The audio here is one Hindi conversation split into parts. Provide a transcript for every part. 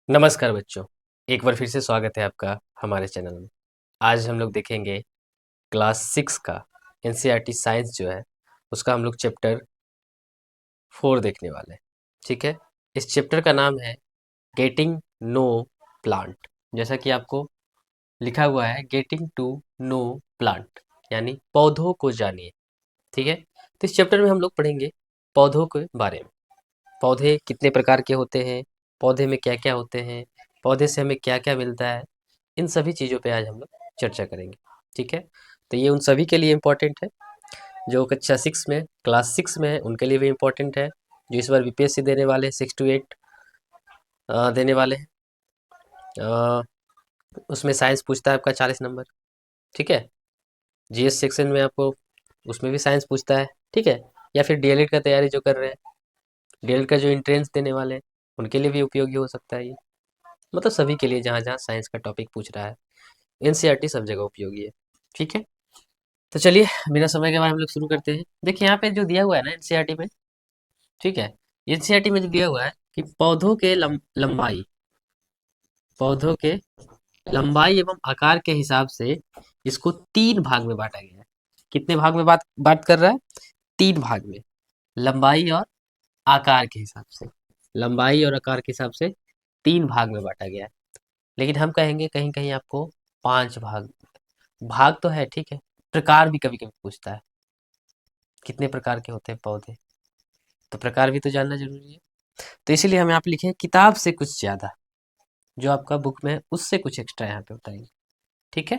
नमस्कार बच्चों, एक बार फिर से स्वागत है आपका हमारे चैनल में। आज हम लोग देखेंगे क्लास 6 का एनसीईआरटी साइंस जो है उसका हम लोग चैप्टर 4 देखने वाले हैं। ठीक है, इस चैप्टर का नाम है गेटिंग नो प्लांट। जैसा कि आपको लिखा हुआ है गेटिंग टू नो प्लांट, यानी पौधों को जानिए। ठीक है, तो इस चैप्टर में हम लोग पढ़ेंगे पौधों के बारे में। पौधे कितने प्रकार के होते हैं, पौधे में क्या क्या होते हैं, पौधे से हमें क्या क्या मिलता है, इन सभी चीज़ों पे आज हम लोग चर्चा करेंगे। ठीक है, तो ये उन सभी के लिए इम्पोर्टेंट है जो कक्षा 6 में क्लास 6 में है, उनके लिए भी इम्पोर्टेंट है। जो इस बार बीपीएससी देने वाले हैं 6 to 8 देने वाले हैं। उसमें साइंस पूछता है आपका 40 नंबर। ठीक है, जीएस सेक्शन में आपको उसमें भी साइंस पूछता है। ठीक है, या फिर डीएलएड का तैयारी जो कर रहे हैं, डीएलएड का जो एंट्रेंस देने वाले हैं, उनके लिए भी उपयोगी हो सकता है ये। मतलब सभी के लिए जहाँ जहाँ साइंस का टॉपिक पूछ रहा है, एनसीईआरटी सब जगह उपयोगी है। ठीक है, तो चलिए बिना समय के बाद हम लोग शुरू करते हैं। देखिए यहाँ पे जो दिया हुआ है ना एनसीईआरटी में, ठीक है, एनसीईआरटी में जो दिया हुआ है कि पौधों के लंबाई, पौधों के लंबाई एवं आकार के हिसाब से इसको 3 भाग में बांटा गया है। कितने भाग में बात बात कर रहा है? 3 भाग में, लंबाई और आकार के हिसाब से। लंबाई और आकार के हिसाब से 3 भाग में बांटा गया है। लेकिन हम कहेंगे कहीं कहीं आपको 5 भाग। भाग तो है ठीक है, प्रकार भी कभी कभी पूछता है, कितने प्रकार के होते हैं पौधे, तो प्रकार भी तो जानना जरूरी है। तो इसीलिए हम यहाँ पे लिखे हैं किताब से कुछ ज्यादा, जो आपका बुक में है उससे कुछ एक्स्ट्रा यहाँ पे बताएंगे। ठीक है,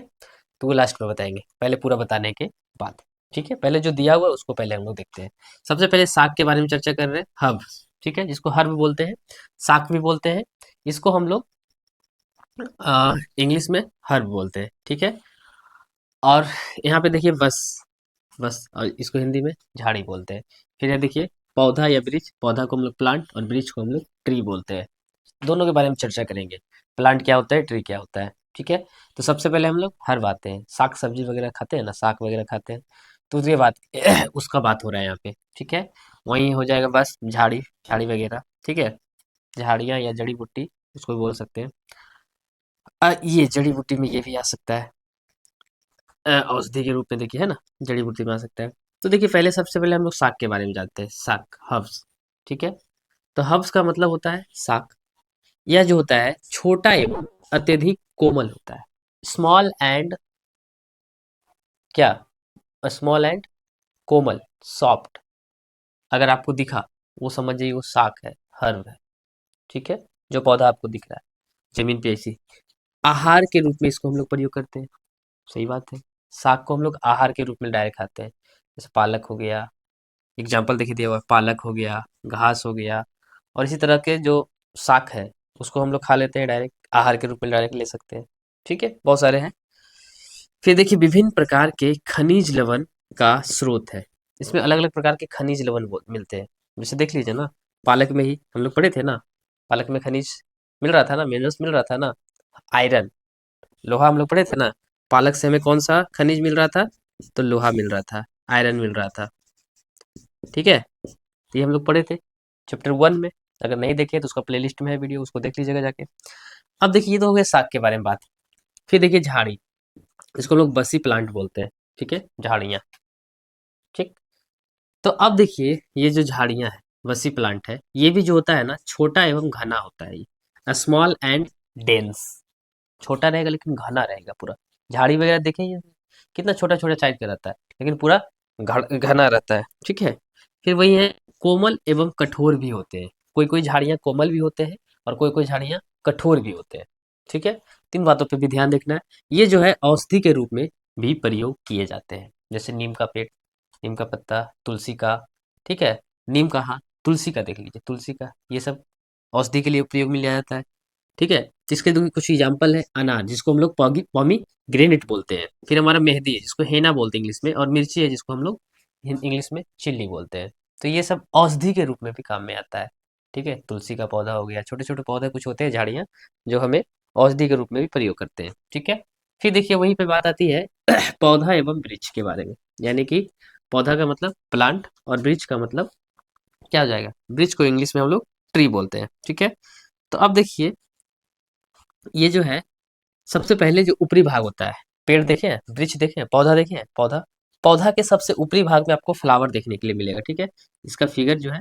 तो वो लास्ट में बताएंगे, पहले पूरा बताने के बाद। ठीक है, पहले जो दिया हुआ है उसको पहले हम लोग देखते हैं। सबसे पहले साग के बारे में चर्चा कर रहे हैं, हर्ब। ठीक है, जिसको हर्ब बोलते हैं, साग भी बोलते हैं। इसको हम लोग इंग्लिश में हर्ब बोलते हैं। ठीक है, और यहाँ पे देखिए बस, बस, और इसको हिंदी में झाड़ी बोलते हैं। फिर ये देखिए पौधा या वृक्ष, पौधा को हम लोग प्लांट और वृक्ष को हम लोग ट्री बोलते हैं। दोनों के बारे में चर्चा करेंगे, प्लांट क्या होता है, ट्री क्या होता है। ठीक है, तो सबसे पहले हम लोग हर बातें हैं, साग सब्जी वगैरह खाते हैं ना, साग वगैरह खाते हैं, तो उसके बात उसका बात हो रहा है यहाँ पे। ठीक है, वहीं हो जाएगा बस झाड़ी, झाड़ी वगैरह। ठीक है, झाड़ियाँ या जड़ी बूटी उसको भी बोल सकते हैं। ये जड़ी बूटी में ये भी आ सकता है, औषधि के रूप में देखिए, है ना, जड़ी बूटी में आ सकता है। तो देखिए पहले सबसे पहले हम लोग साग के बारे में जानते हैं, साग, हर्ब्स। ठीक है, तो हर्ब्स का मतलब होता है साग। यह जो होता है छोटा एवं अत्यधिक कोमल होता है। स्मॉल एंड क्या, स्मॉल एंड कोमल, सॉफ्ट। अगर आपको दिखा, वो समझ जाइए वो साग है, हर्ब है। ठीक है, जो पौधा आपको दिख रहा है जमीन पे ऐसी, आहार के रूप में इसको हम लोग प्रयोग करते हैं। सही बात है, साग को हम लोग आहार के रूप में डायरेक्ट खाते हैं। जैसे पालक हो गया, एग्जाम्पल देखिए दिया हुआ है, पालक हो गया, घास हो गया, और इसी तरह के जो शाक है उसको हम लोग खा लेते हैं डायरेक्ट, आहार के रूप में डायरेक्ट ले सकते हैं। ठीक है, बहुत सारे हैं। फिर देखिए विभिन्न प्रकार के खनिज लवण का स्रोत है। इसमें अलग अलग प्रकार के खनिज लवण मिलते हैं। जैसे देख लीजिए ना, पालक में ही हम लोग पढ़े थे ना, पालक में खनिज मिल रहा था ना, मिनरल्स मिल रहा था ना, आयरन, लोहा हम लोग पढ़े थे ना। पालक से हमें कौन सा खनिज मिल रहा था? तो लोहा मिल रहा था, आयरन मिल रहा था। ठीक है, ये हम लोग पढ़े थे चैप्टर 1 में। अगर नहीं देखे तो उसका प्लेलिस्ट में है वीडियो, उसको देख लीजिएगा जाके। अब देखिए ये तो हो गया साग के बारे में बात। फिर देखिए झाड़ी, इसको हम लोग बसी प्लांट बोलते हैं। ठीक है, झाड़ियाँ। ठीक, तो अब देखिए ये जो झाड़ियाँ हैं, बसी प्लांट है, ये भी जो होता है ना छोटा एवं घना होता है ये, स्मॉल एंड डेंस। छोटा रहेगा लेकिन घना रहेगा पूरा। झाड़ी वगैरह देखें ये कितना छोटा छोटा साइज का रहता है, लेकिन पूरा घना रहता है। ठीक है, फिर वही है, कोमल एवं कठोर भी होते हैं। कोई कोई झाड़ियाँ कोमल भी होते हैं और कोई कोई झाड़ियाँ कठोर भी होते हैं। ठीक है, 3 बातों पे भी ध्यान देखना है। ये जो है औषधि के रूप में भी प्रयोग किए जाते हैं। जैसे नीम का पेड़, नीम का पत्ता, तुलसी का। ठीक है, नीम का, हाँ, तुलसी का देख लीजिए, तुलसी का, ये सब औषधि के लिए उपयोग में लिया जाता है। ठीक है, जिसके दो कुछ एग्जाम्पल है, अनार जिसको हम लोग पॉमी ग्रेनेट बोलते हैं, फिर हमारा मेहंदी है जिसको हेना बोलते हैं इंग्लिश में, और मिर्ची है जिसको हम लोग इंग्लिश में चिल्ली बोलते हैं। तो ये सब औषधि के रूप में भी काम में आता है। ठीक है, तुलसी का पौधा हो गया, छोटे छोटे पौधे कुछ होते हैं झाड़ियाँ, जो हमें औषधि के रूप में भी प्रयोग करते हैं। ठीक है, फिर देखिए वहीं पे बात आती है पौधा एवं वृक्ष के बारे में। यानी कि पौधा का मतलब प्लांट और वृक्ष का मतलब क्या हो जाएगा, वृक्ष को इंग्लिश में हम लोग ट्री बोलते हैं। ठीक है, तो अब देखिए ये जो है सबसे पहले जो ऊपरी भाग होता है, पेड़ देखे हैं, वृक्ष देखे हैं, पौधा देखे हैं, पौधा पौधा के सबसे ऊपरी भाग में आपको फ्लावर देखने के लिए मिलेगा, ठीक है। इसका फिगर जो है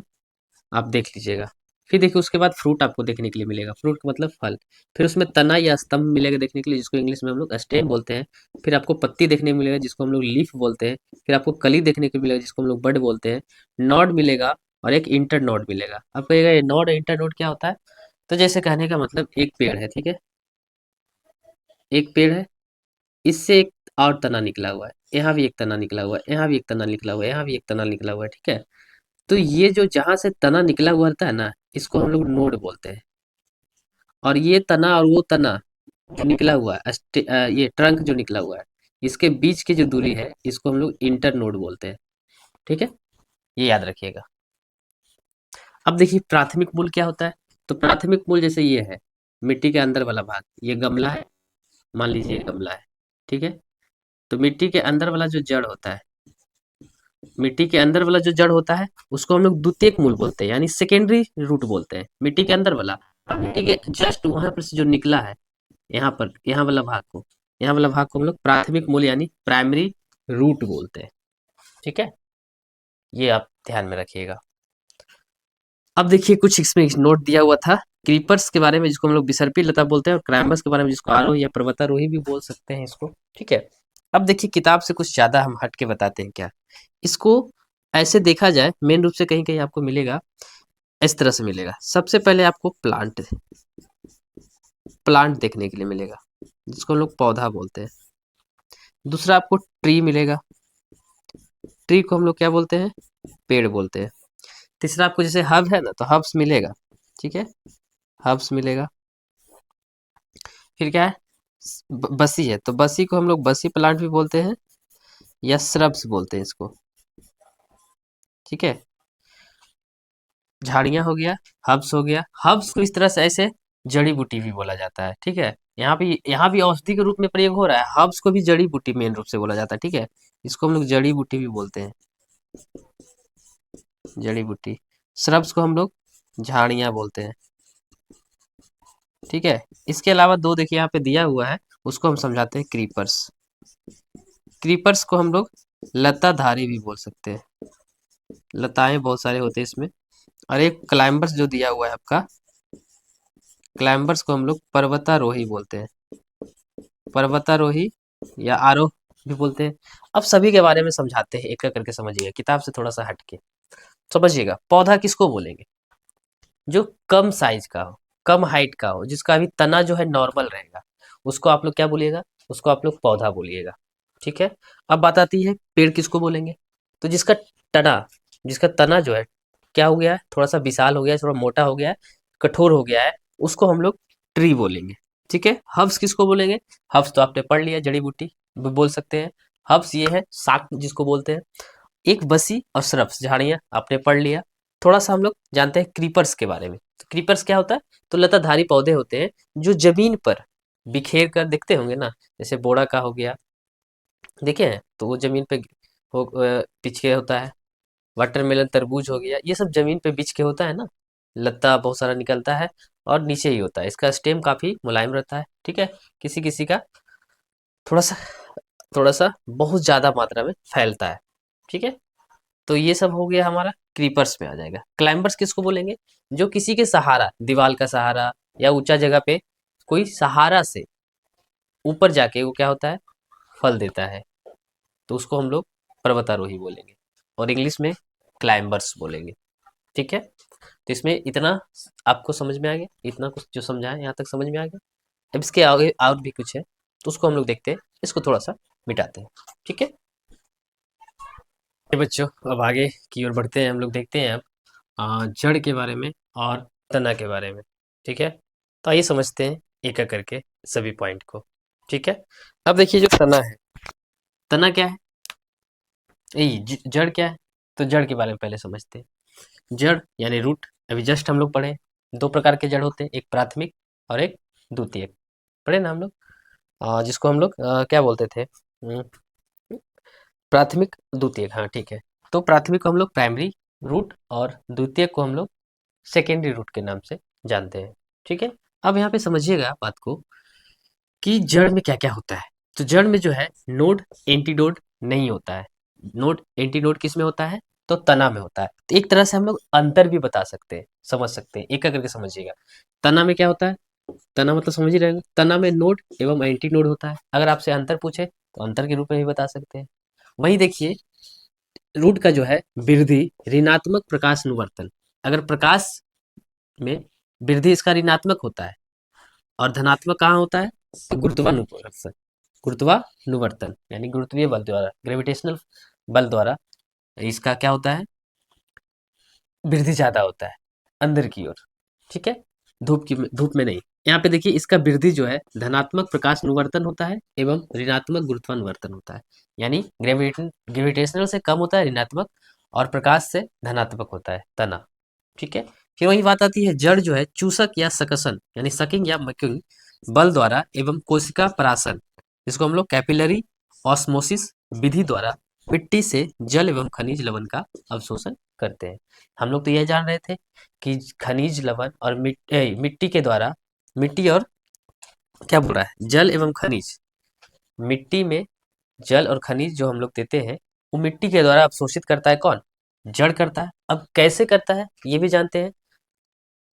आप देख लीजिएगा। फिर देखिए उसके बाद फ्रूट आपको देखने के लिए मिलेगा, फ्रूट का मतलब फल। फिर उसमें तना या स्तंभ मिलेगा देखने के लिए, जिसको इंग्लिश में हम लोग स्टेम बोलते हैं। फिर आपको पत्ती देखने को मिलेगा, जिसको हम लोग लीफ बोलते हैं। फिर आपको कली देखने को मिलेगा, जिसको हम लोग बड बोलते हैं। नॉड मिलेगा और एक इंटर नॉड मिलेगा। आप कहिएगा ये नॉड और इंटर नॉड क्या होता है? तो जैसे कहने का मतलब एक पेड़ है, ठीक है, एक पेड़ है, इससे एक और तना निकला हुआ है, यहाँ भी एक तना निकला हुआ है, यहाँ भी एक तना निकला हुआ है, यहाँ भी एक तना निकला हुआ है, ठीक है। तो ये जो जहाँ से तना निकला हुआ रहता है ना, इसको हम लोग नोड बोलते हैं। और ये तना और वो तना जो निकला हुआ है, ये ट्रंक जो निकला हुआ है, इसके बीच की जो दूरी है, इसको हम लोग इंटर नोड बोलते हैं, ठीक है। ये याद रखिएगा। अब देखिए प्राथमिक मूल क्या होता है। तो प्राथमिक मूल जैसे ये है, मिट्टी के अंदर वाला भाग, ये गमला है, मान लीजिए ये गमला है, ठीक है। तो मिट्टी के अंदर वाला जो जड़ होता है, मिट्टी के अंदर वाला जो जड़ होता है, उसको हम लोग द्वितीयक मूल बोलते हैं, यानी सेकेंडरी रूट बोलते हैं, मिट्टी के अंदर वाला। अब मिट्टी के जस्ट वहां पर से जो निकला है, यहाँ पर, यहाँ वाला भाग को हम लोग प्राथमिक मूल यानी प्राइमरी रूट बोलते हैं, ठीक है। ये आप ध्यान में रखिएगा। अब देखिए कुछ इसमें नोट दिया हुआ था क्रीपर्स के बारे में, जिसको हम लोग बिसर्पी लता बोलते हैं, और क्राइम्बस के बारे में, जिसको आरोही या पर्वतारोही भी बोल सकते हैं इसको, ठीक है। अब देखिए किताब से कुछ ज्यादा हम हट के बताते हैं क्या इसको। ऐसे देखा जाए मेन रूप से कहीं कहीं आपको मिलेगा, इस तरह से मिलेगा। सबसे पहले आपको प्लांट प्लांट देखने के लिए मिलेगा, जिसको हम लोग पौधा बोलते हैं। दूसरा आपको ट्री मिलेगा, ट्री को हम लोग क्या बोलते हैं? पेड़ बोलते हैं। तीसरा आपको जैसे हब है ना, तो हब्स मिलेगा, ठीक है, हब्स मिलेगा। फिर क्या है? बसी है, तो बसी को हम लोग बसी प्लांट भी बोलते हैं या श्रब्स बोलते हैं इसको, ठीक है। झाड़ियां हो गया, हब्स हो गया। हब्स को इस तरह से ऐसे जड़ी बूटी भी बोला जाता है, ठीक है। यहाँ भी औषधि के रूप में प्रयोग हो रहा है। हब्स को भी जड़ी बूटी मेन रूप से बोला जाता है, ठीक है। इसको हम लोग जड़ी बूटी भी बोलते हैं, जड़ी बूटी। श्रब्स को हम लोग झाड़ियां बोलते हैं, ठीक है। इसके अलावा दो देखिए यहाँ पे दिया हुआ है, उसको हम समझाते हैं क्रीपर्स। क्रीपर्स को हम लोग लताधारी भी बोल सकते हैं, लताएं बहुत सारे होते हैं इसमें। और एक क्लाइंबर्स जो दिया हुआ है आपका, क्लाइंबर्स को हम लोग पर्वतारोही बोलते हैं, पर्वतारोही या आरोह भी बोलते हैं। अब सभी के बारे में समझाते हैं, एक एक करके समझिएगा, किताब से थोड़ा सा हटके समझिएगा। पौधा किसको बोलेंगे? जो कम साइज का हो, कम हाइट का हो, जिसका अभी तना जो है नॉर्मल रहेगा, उसको आप लोग क्या बोलिएगा? उसको आप लोग पौधा बोलिएगा, ठीक है। अब बात आती है पेड़ किसको बोलेंगे। तो तना जिसका तना जो है क्या हो गया है, थोड़ा सा विशाल हो गया है, थोड़ा मोटा हो गया है, कठोर हो गया है, उसको हम लोग ट्री बोलेंगे, ठीक है। हर्ब्स किसको बोलेंगे? हर्ब्स तो आपने पढ़ लिया, जड़ी बूटी बोल सकते हैं। हर्ब्स ये है शाक जिसको बोलते हैं। एक बसी और श्रब्स झाड़ियाँ आपने पढ़ लिया। थोड़ा सा हम लोग जानते हैं क्रीपर्स के बारे में। तो क्रीपर्स क्या होता है? तो लताधारी पौधे होते हैं जो जमीन पर बिखेर कर दिखते होंगे ना, जैसे बोड़ा का हो गया, देखे हैं तो वो जमीन पे बिछ के होता है। वाटरमेलन तरबूज हो गया, ये सब जमीन पे बिछ के होता है ना, लत्ता बहुत सारा निकलता है और नीचे ही होता है। इसका स्टेम काफी मुलायम रहता है, ठीक है। किसी किसी का थोड़ा सा बहुत ज्यादा मात्रा में फैलता है, ठीक है। तो ये सब हो गया हमारा, क्रीपर्स में आ जाएगा। क्लाइंबर्स किसको बोलेंगे? जो किसी के सहारा, दीवार का सहारा या ऊंचा जगह पे कोई सहारा से ऊपर जाके वो क्या होता है, फल देता है, तो उसको हम लोग पर्वतारोही बोलेंगे, और इंग्लिश में क्लाइंबर्स बोलेंगे, ठीक है। तो इसमें इतना आपको समझ में आ गया, इतना कुछ जो समझाया यहाँ तक समझ में आ गया। अब इसके आगे और भी कुछ है, तो उसको हम लोग देखते हैं, इसको थोड़ा सा मिटाते हैं, ठीक है। ये बच्चों अब आगे की ओर बढ़ते हैं, हम लोग देखते हैं अब जड़ के बारे में और तना के बारे में, ठीक है। तो आइए समझते हैं एक एक करके सभी पॉइंट को, ठीक है। अब देखिए जो तना है, तना क्या है, जड़ क्या है। तो जड़ के बारे में पहले समझते हैं। जड़ यानी रूट, अभी जस्ट हम लोग पढ़े, दो प्रकार के जड़ होते हैं, एक प्राथमिक और एक द्वितीयक, पढ़े ना हम लोग। जिसको हम लोग क्या बोलते थे, प्राथमिक द्वितीयक, हाँ ठीक है। तो प्राथमिक को हम लोग प्राइमरी रूट और द्वितीयक को हम लोग सेकेंडरी रूट के नाम से जानते हैं, ठीक है। अब यहाँ पे समझिएगा बात को कि जड़ में क्या क्या होता है। तो जड़ में जो है नोड एंटीनोड नहीं होता है। नोड एंटीनोड किस में होता है? तो तना में होता है। तो एक तरह से हम लोग अंतर भी बता सकते हैं, समझ सकते हैं, एक एक करके समझिएगा। तना में क्या होता है? तना मतलब समझ ही रहे हैं, तना में नोड एवं एंटी नोड होता है। अगर आपसे अंतर पूछे तो अंतर के रूप में भी बता सकते हैं। वहीं देखिए रूट का जो है वृद्धि ऋणात्मक प्रकाश अनुवर्तन। अगर प्रकाश में वृद्धि इसका ऋणात्मक होता है और धनात्मक कहाँ होता है? तो गुरुत्वानुवर्तन। गुरुत्वानुवर्तन यानी गुरुत्वीय बल द्वारा, ग्रेविटेशनल बल द्वारा इसका क्या होता है? वृद्धि ज्यादा होता है अंदर की ओर। ठीक है, धूप में नहीं। यहाँ पे देखिए इसका वृद्धि जो है धनात्मक प्रकाश अनुवर्तन होता है एवं ऋणात्मक गुरुत्वानुवर्तन होता है। यानी ग्रेविटेशनल से कम होता है ऋणात्मक, और प्रकाश से धनात्मक होता है तना। ठीक है, फिर वही बात आती है जड़ जो है चूसक या सकसन यानी सकिंग या मकिंग बल द्वारा एवं कोशिका परासन, जिसको हम लोग कैपिलरी ऑस्मोसिस विधि द्वारा मिट्टी से जल एवं खनिज लवण का अवशोषण करते हैं। हम लोग तो यह जान रहे थे कि खनिज लवण और मिट्टी के द्वारा, मिट्टी और क्या बोल रहा है, जल एवं खनिज, मिट्टी में जल और खनिज जो हम लोग देते हैं वो मिट्टी के द्वारा अवशोषित करता है कौन? जड़ करता है। अब कैसे करता है ये भी जानते हैं,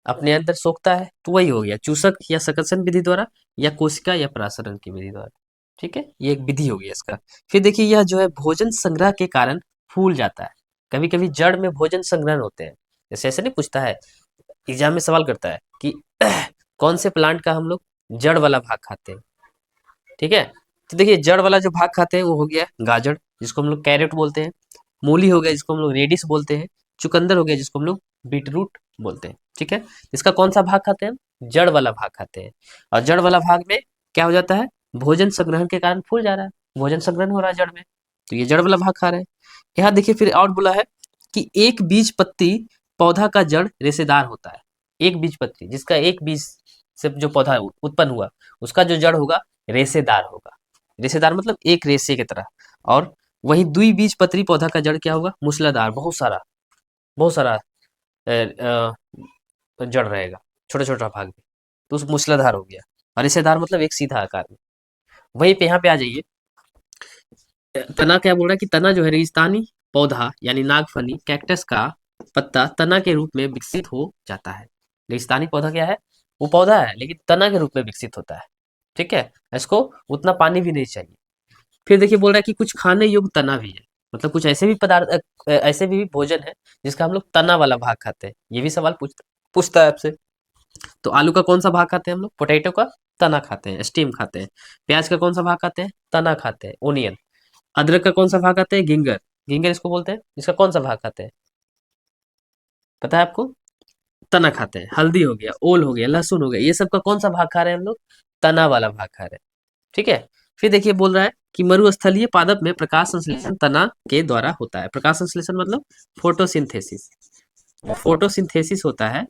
अपने अंदर सोखता है। तो वही हो गया चूसक या सकर्षण विधि द्वारा या कोशिका या परासरण की विधि द्वारा। ठीक है, ये एक विधि हो गया इसका। फिर देखिए यह जो है भोजन संग्रह के कारण फूल जाता है। कभी कभी जड़ में भोजन संग्रहण होते हैं। जैसे ऐसे नहीं पूछता है, एग्जाम में सवाल करता है कि कौन से प्लांट का हम लोग जड़ वाला भाग खाते हैं। ठीक है, तो देखिए जड़ वाला जो भाग खाते हैं वो हो गया गाजर, जिसको हम लोग कैरेट बोलते हैं। मूली हो गया जिसको हम लोग रेडिश बोलते हैं। चुकंदर हो गया जिसको हम लोग बीटरूट बोलते हैं। ठीक है, इसका कौन सा भाग खाते हैं? जड़ वाला भाग खाते हैं। और जड़ वाला भाग में क्या हो जाता है? भोजन संग्रहण के कारण फूल जा रहा है, भोजन संग्रहण हो रहा है जड़ में, तो ये जड़ वाला भाग खा रहे हैं। यहाँ देखिए फिर और बोला है कि एक बीज पत्ती पौधा का जड़ रेशेदार होता है। एक बीज पत्ती, जिसका एक बीज से जो पौधा उत्पन्न हुआ उसका जो जड़ होगा रेशेदार होगा। रेशेदार मतलब एक रेशे की तरह। और वही द्विबीजपत्री पौधा का जड़ क्या होगा? मूसलाधार, बहुत सारा जड़ रहेगा, छोटा छोटा भाग में, तो उस मूसलाधार हो गया। और रेशेदार मतलब एक सीधा आकार में। वहीं पे यहाँ पे आ जाइए, तना क्या बोल रहा है कि तना जो है रेगिस्तानी पौधा यानी नागफनी कैक्टस का पत्ता तना के रूप में विकसित हो जाता है। रेगिस्तानी पौधा क्या है? वो पौधा है लेकिन तना के रूप में विकसित होता है। ठीक है, इसको उतना पानी भी नहीं चाहिए। फिर देखिए बोल रहा है कि कुछ खाने योग्य तना भी है। मतलब कुछ ऐसे भी पदार्थ, ऐसे भी भोजन है जिसका हम लोग तना वाला भाग खाते हैं। ये भी सवाल पूछता है आपसे। तो आलू का कौन सा भाग खाते हैं हम लोग? पोटैटो का तना खाते हैं, स्टीम खाते हैं। प्याज का कौन सा भाग खाते हैं? तना खाते हैं, ओनियन। अदरक का कौन सा भाग खाते हैं? गिंगर। गिंगर इसको बोलते हैं, इसका कौन सा भाग खाते हैं? पता है आपको? तना खाते हैं। हल्दी हो गया, ओल हो गया, लहसुन हो गया, ये सब का कौन सा भाग खा रहे हैं हम लोग? तना वाला भाग खा रहे हैं। ठीक है, फिर देखिए बोल रहा है कि मरुस्थलीय पादप में प्रकाश संश्लेषण तना के द्वारा होता है। प्रकाश संश्लेषण मतलब फोटोसिंथेसिस। फोटोसिंथेसिस होता है,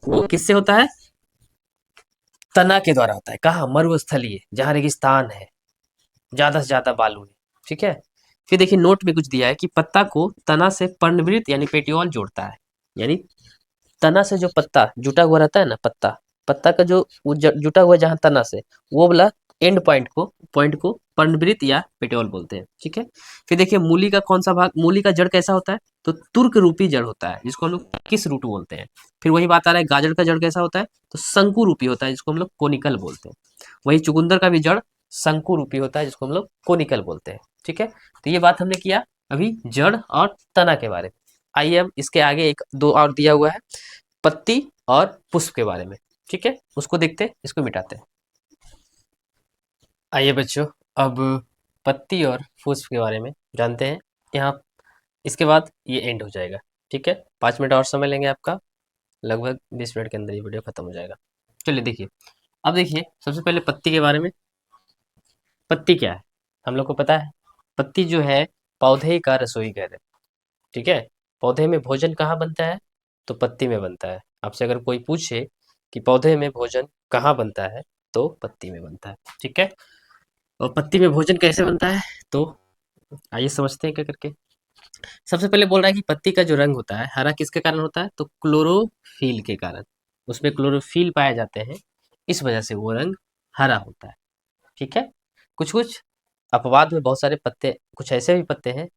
वो किससे होता है? तना के द्वारा होता है। कहाँ? मरुस्थलीय, जहाँ रेगिस्तान है, ज्यादा से ज्यादा बालू है। ठीक है, फिर देखिए नोट में कुछ दिया है कि पत्ता को तना से पर्णवृत्त यानी पेटियोल जोड़ता है। यानी तना से जो पत्ता जुटा हुआ रहता है ना, पत्ता पत्ता का जो वो जुटा हुआ जहाँ तना से, वो वाला एंड पॉइंट को पर्णवृत्त या पेटियोल बोलते हैं। ठीक है, फिर देखिए मूली का कौन सा भाग, मूली का जड़ कैसा होता है? तो तुर्क रूपी जड़ होता है, जिसको हम लोग किस रूट बोलते हैं। फिर वही बात आ रहा है गाजर का जड़ कैसा होता है? तो शंकु रूपी होता है, जिसको हम लोग कोनिकल बोलते हैं। वही चुकंदर का भी जड़ शंकु रूपी होता है, जिसको हम लोग कोनिकल बोलते हैं। ठीक है, तो ये बात हमने किया अभी जड़ और तना के बारे में। आइए अब इसके आगे एक दो और दिया हुआ है, पत्ती और पुष्प के बारे में। ठीक है, उसको देखते हैं, इसको मिटाते हैं। आइए बच्चों, अब पत्ती और पुष्प के बारे में जानते हैं। यहाँ इसके बाद ये एंड हो जाएगा। ठीक है, 5 मिनट और समय लेंगे आपका, लगभग 20 मिनट के अंदर ये वीडियो खत्म हो जाएगा। चलिए देखिए, अब देखिए सबसे पहले पत्ती के बारे में। पत्ती क्या है हम लोग को पता है। पत्ती जो है पौधे का रसोई घर है। ठीक है, पौधे में भोजन कहाँ बनता है? तो पत्ती में बनता है। आपसे अगर कोई पूछे कि पौधे में भोजन कहाँ बनता है, तो पत्ती में बनता है। ठीक है, और पत्ती में भोजन कैसे बनता है, तो आइए समझते हैं क्या करके। सबसे पहले बोल रहा है कि पत्ती का जो रंग होता है हरा किसके कारण होता है? तो क्लोरोफिल के कारण। उसमें क्लोरोफिल पाए जाते हैं, इस वजह से वो रंग हरा होता है। ठीक है। कुछ कुछ अपवाद में बहुत सारे पत्ते, कुछ ऐसे भी पत्ते हैं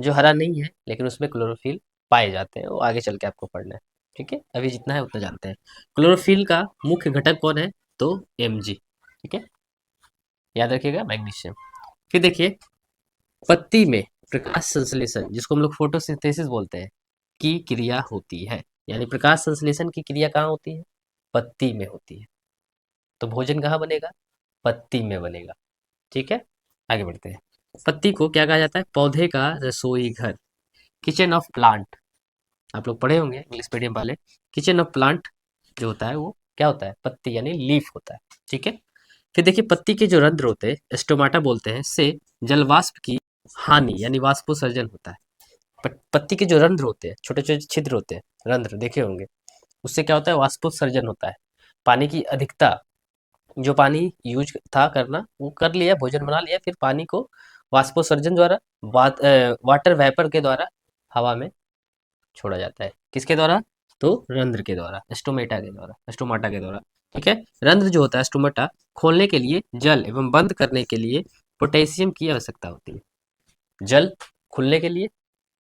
जो हरा नहीं है लेकिन उसमें क्लोरोफिल पाए जाते हैं, वो आगे चल के आपको पढ़ना है। ठीक है, अभी जितना है उतना जानते हैं। क्लोरोफिल का मुख्य घटक कौन है? तो Mg। ठीक है, याद रखिएगा, मैग्नीशियम। फिर देखिए, पत्ती में प्रकाश संश्लेषण, जिसको हम लोग फोटोसिंथेसिस बोलते हैं, की क्रिया होती है। यानी प्रकाश संश्लेषण की क्रिया कहाँ होती है? पत्ती में होती है। तो भोजन कहाँ बनेगा? पत्ती में बनेगा। ठीक है, आगे बढ़ते हैं। पत्ती को क्या कहा जाता है? पौधे का रसोई घर, किचन ऑफ प्लांट। आप लोग पढ़े होंगे इंग्लिश मीडियम वाले। किचन ऑफ प्लांट जो होता है वो क्या होता है? पत्ती यानी लीफ होता है। ठीक है। फिर देखिए, पत्ती के जो रंध्र होते हैं, स्टोमाटा बोलते हैं, से जलवाष्प की हानि यानी वाष्पोसर्जन होता है। पत्ती के जो रंध्र होते हैं, छोटे छोटे छिद्र होते हैं, रंध्र देखे होंगे, उससे क्या होता है? वाष्पोत्सर्जन होता है। पानी की अधिकता, जो पानी यूज था करना वो कर लिया, भोजन बना लिया, फिर पानी को वाष्पोत्सर्जन द्वारा, वाटर वेपर के द्वारा हवा में छोड़ा जाता है। किसके द्वारा? तो रंध्र के द्वारा, स्टोमेटा के द्वारा, स्टोमाटा के द्वारा। ठीक है। रंध्र जो होता है स्टोमाटा, खोलने के लिए जल एवं बंद करने के लिए पोटेशियम की आवश्यकता होती है। जल खुलने के लिए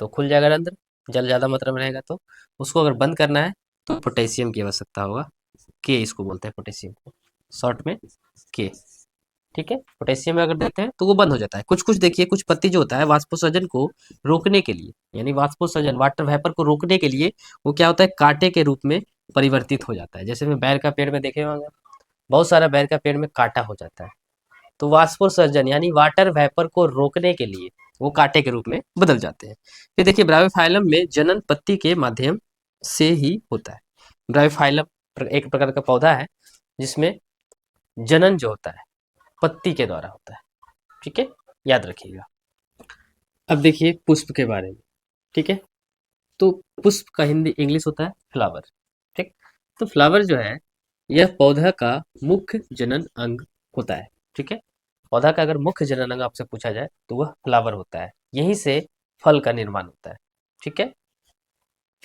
तो खुल जाएगा रंध्र, जल ज़्यादा मात्रा में रहेगा तो। उसको अगर बंद करना है तो पोटेशियम की आवश्यकता होगा। के इसको बोलते हैं, पोटेशियम को शॉर्ट में के। ठीक है, पोटेशियम अगर देते हैं तो वो बंद हो जाता है। कुछ कुछ देखिए, कुछ पत्ती जो होता है वाष्पोत्सर्जन को रोकने के लिए, यानी वाष्पोत्सर्जन वाटर वेपर को रोकने के लिए, वो क्या होता है? कांटे के रूप में परिवर्तित हो जाता है। जैसे में बैर का पेड़ में देखे होंगे, बहुत सारा बैर का पेड़ में कांटा हो जाता है, तो वाष्पोत्सर्जन यानी वाटर वेपर को रोकने के लिए वो कांटे के रूप में बदल जाते हैं। फिर देखिए, ब्रायोफाइलम में जनन पत्ती के माध्यम से ही होता है। ब्रायोफाइलम एक प्रकार का पौधा है जिसमें जनन जो होता है पत्ती के द्वारा होता है। ठीक है, याद रखिएगा। अब देखिए पुष्प के बारे में। ठीक है, तो पुष्प का हिंदी इंग्लिश होता है फ्लावर। ठीक, तो फ्लावर जो है यह पौधा का मुख्य जनन अंग होता है। ठीक है, पौधा का अगर मुख्य जनन अंग आपसे पूछा जाए तो वह फ्लावर होता है, यहीं से फल का निर्माण होता है। ठीक है,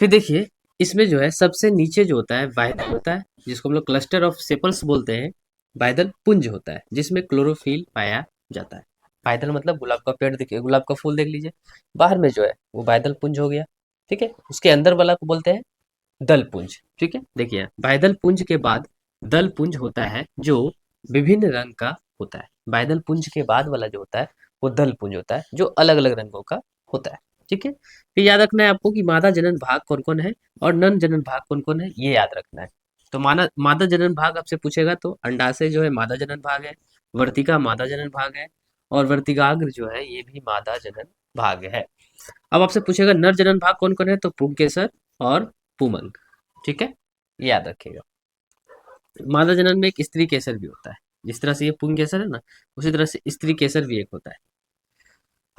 फिर देखिए, इसमें जो है सबसे नीचे जो होता है बायदल होता है, जिसको हम लोग क्लस्टर ऑफ सेपल्स बोलते हैं। बायदल पुंज होता है जिसमें क्लोरोफिल पाया जाता है। बायदल मतलब गुलाब का पेड़ देखिए, गुलाब का फूल देख लीजिए, बाहर में जो है वो बायदल पुंज हो गया। ठीक है, उसके अंदर वाला को बोलते हैं दल पुंज। ठीक है, देखिए बायदल पुंज के बाद दल पुंज होता है जो विभिन्न रंग का होता है। बायदल पुंज के बाद वाला जो होता है वो दल पुंज होता है जो अलग अलग रंगों का होता है। ठीक है, फिर याद रखना है आपको कि मादा जनन भाग कौन कौन है और नन जनन भाग कौन कौन है, ये याद रखना है। तो मादा जनन भाग आपसे पूछेगा तो अंडाशय जो है मादा जनन भाग है, वर्तिका मादा जनन भाग है, और वर्तिकाग्र जो है ये भी मादा जनन भाग है। अब आपसे पूछेगा नर जनन भाग कौन कौन है, तो पुंकेसर और पुमंग। ठीक है, ये याद रखिएगा। मादा जनन में एक स्त्री केसर भी होता है, जिस तरह से ये पुंकेसर है ना, उसी तरह से स्त्री केसर भी एक होता है।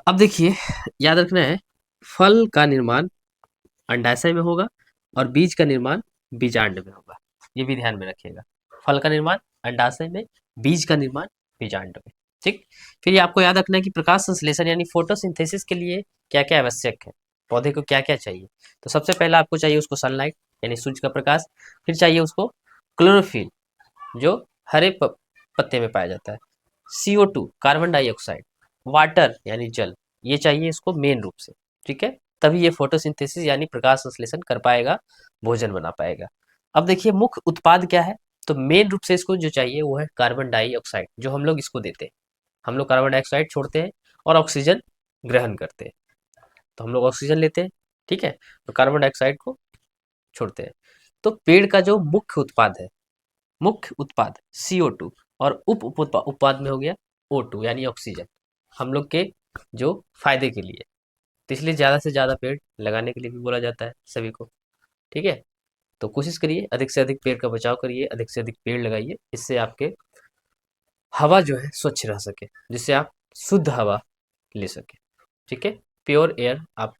अब देखिए, याद रखना है, फल का निर्माण अंडाशय में होगा और बीज का निर्माण बीजांड में होगा। ये भी ध्यान में रखिएगा, फल का निर्माण अंडाशय में, बीज का निर्माण बीजांड में। ठीक, फिर ये आपको याद रखना है कि प्रकाश संश्लेषण यानी फोटोसिंथेसिस के लिए क्या क्या आवश्यक है, पौधे को क्या क्या चाहिए। तो सबसे पहला आपको चाहिए उसको सनलाइट यानी सूर्य का प्रकाश, फिर चाहिए उसको क्लोरोफिल जो हरे पत्ते में पाया जाता है, CO2 कार्बन डाइऑक्साइड, वाटर यानी जल, ये चाहिए इसको मेन रूप से। ठीक है, तभी ये फोटोसिंथेसिस यानी प्रकाश संश्लेषण कर पाएगा, भोजन बना पाएगा। अब देखिए मुख्य उत्पाद क्या है, तो मेन रूप से इसको जो चाहिए वो है कार्बन डाइऑक्साइड, जो हम लोग इसको देते हैं। हम लोग कार्बन डाइऑक्साइड छोड़ते हैं और ऑक्सीजन ग्रहण करते हैं। तो हम लोग ऑक्सीजन लेते हैं, ठीक है, तो कार्बन डाइऑक्साइड को छोड़ते हैं। तो पेड़ का जो मुख्य उत्पाद CO2 और उत्पाद में हो गया O2 यानी ऑक्सीजन, हम लोग के जो फायदे के लिए। तो इसलिए ज़्यादा से ज़्यादा पेड़ लगाने के लिए भी बोला जाता है सभी को। ठीक है, तो कोशिश करिए अधिक से अधिक पेड़ का बचाव करिए, अधिक से अधिक पेड़ लगाइए, इससे आपके हवा जो है स्वच्छ रह सके, जिससे आप शुद्ध हवा ले सके। ठीक है, प्योर एयर आप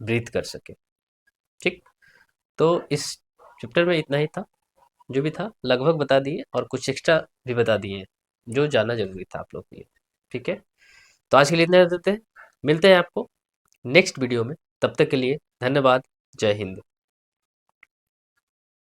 ब्रीथ कर सके। ठीक, तो इस चैप्टर में इतना ही था, जो भी था लगभग बता दिए और कुछ एक्स्ट्रा भी बता दिए जो जानना जरूरी था आप लोग के लिए। ठीक है, तो आज के लिए इतना रख देते हैं, मिलते हैं आपको नेक्स्ट वीडियो में, तब तक के लिए धन्यवाद, जय हिंद।